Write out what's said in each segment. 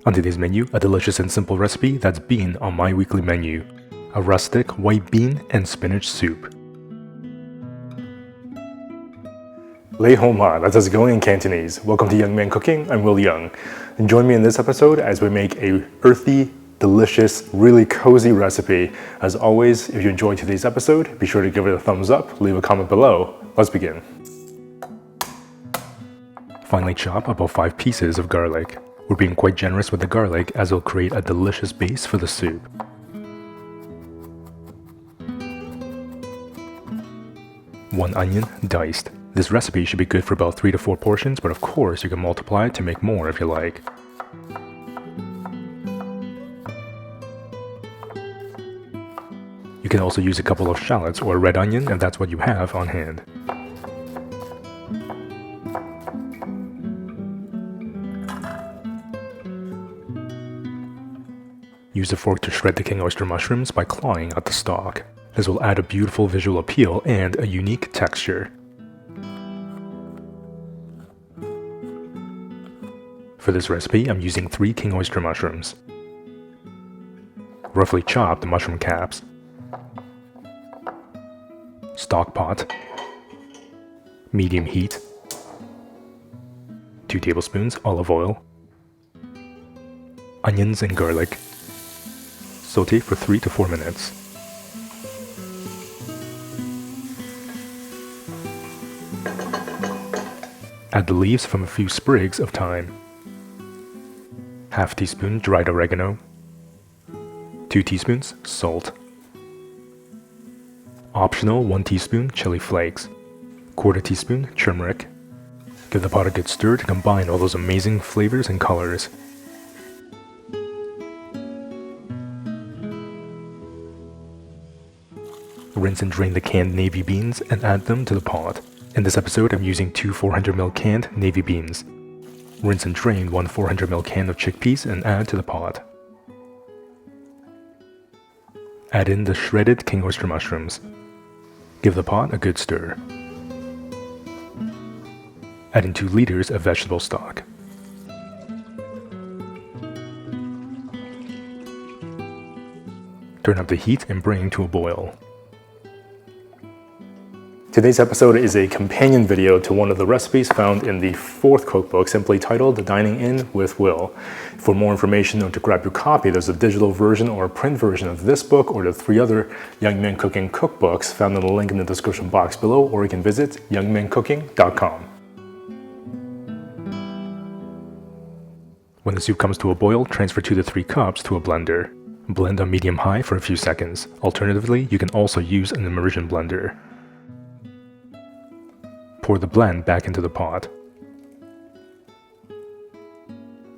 On today's menu, a delicious and simple recipe that's been on my weekly menu. A rustic white bean and spinach soup. Lei Hong Ma, that's us going in Cantonese. Welcome to Young Man Cooking, I'm Will Yeung. And join me in this episode as we make a earthy, delicious, really cozy recipe. As always, if you enjoyed today's episode, be sure to give it a thumbs up, leave a comment below. Let's begin. Finely chop about 5 pieces of garlic. We're being quite generous with the garlic as it'll create a delicious base for the soup. One onion, diced. This recipe should be good for about 3 to 4 portions, but of course you can multiply it to make more if you like. You can also use a couple of shallots or a red onion if that's what you have on hand. Use a fork to shred the king oyster mushrooms by clawing at the stalk. This will add a beautiful visual appeal and a unique texture. For this recipe, I'm using 3 king oyster mushrooms. Roughly chop the mushroom caps. Stock pot. Medium heat. 2 tablespoons olive oil. Onions and garlic. Sauté for 3 to 4 minutes. Add the leaves from a few sprigs of thyme. Half teaspoon dried oregano. 2 teaspoons salt. Optional 1 teaspoon chili flakes. 1/4 teaspoon turmeric. Give the pot a good stir to combine all those amazing flavors and colors. Rinse and drain the canned navy beans and add them to the pot. In this episode, I'm using 2 400ml canned navy beans. Rinse and drain 1 400ml can of chickpeas and add to the pot. Add in the shredded king oyster mushrooms. Give the pot a good stir. Add in 2 liters of vegetable stock. Turn up the heat and bring to a boil. Today's episode is a companion video to one of the recipes found in the 4th cookbook, simply titled Dining In with Will. For more information or to grab your copy, there's a digital version or a print version of this book or the 3 other Young Man Cooking cookbooks found in the link in the description box below, or you can visit youngmancooking.com. When the soup comes to a boil, transfer 2 to 3 cups to a blender. Blend on medium-high for a few seconds. Alternatively, you can also use an immersion blender. Pour the blend back into the pot.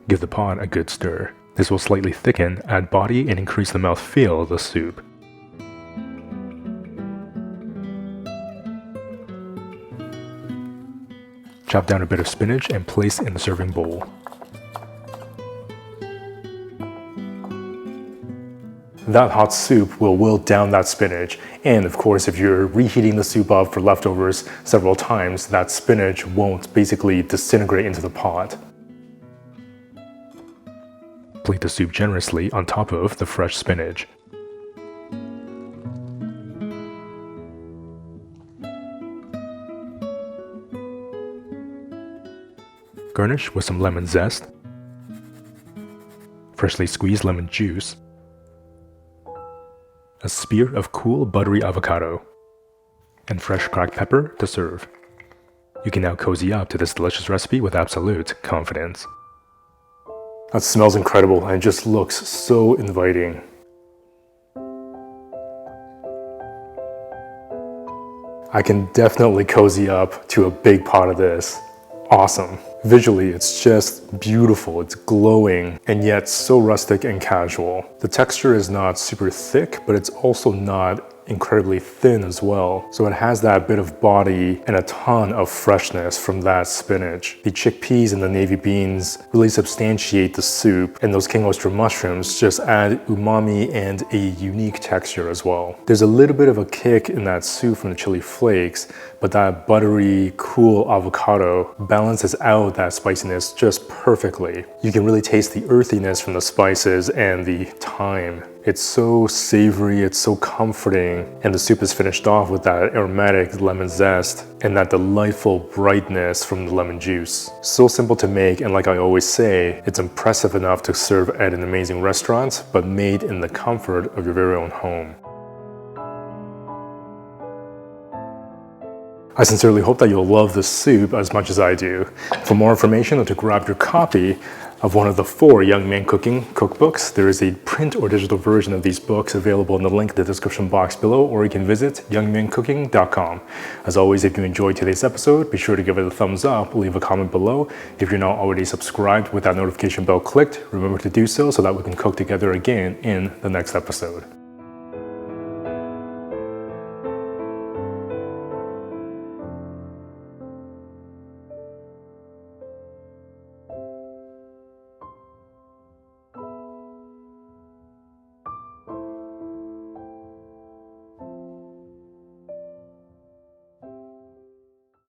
Give the pot a good stir. This will slightly thicken, add body, and increase the mouthfeel of the soup. Chop down a bit of spinach and place in the serving bowl. That hot soup will wilt down that spinach, and of course if you're reheating the soup up for leftovers several times, that spinach won't basically disintegrate into the pot. Plate the soup generously on top of the fresh spinach. Garnish with some lemon zest, freshly squeezed lemon juice, a spear of cool buttery avocado, and fresh cracked pepper to serve. You can now cozy up to this delicious recipe with absolute confidence. That smells incredible and it just looks so inviting. I can definitely cozy up to a big pot of this. Awesome. Visually, it's just beautiful. It's glowing and yet so rustic and casual. The texture is not super thick, but it's also not incredibly thin as well. So it has that bit of body and a ton of freshness from that spinach. The chickpeas and the navy beans really substantiate the soup, and those king oyster mushrooms just add umami and a unique texture as well. There's a little bit of a kick in that soup from the chili flakes, but that buttery, cool avocado balances out that spiciness just perfectly. You can really taste the earthiness from the spices and the thyme. It's so savory, it's so comforting, and the soup is finished off with that aromatic lemon zest and that delightful brightness from the lemon juice. So simple to make, and like I always say, it's impressive enough to serve at an amazing restaurant, but made in the comfort of your very own home. I sincerely hope that you'll love this soup as much as I do. For more information or to grab your copy of one of the 4 Young Man Cooking cookbooks, there is a print or digital version of these books available in the link in the description box below, or you can visit youngmancooking.com. As always, if you enjoyed today's episode, be sure to give it a thumbs up, leave a comment below. If you're not already subscribed with that notification bell clicked, remember to do so that we can cook together again in the next episode.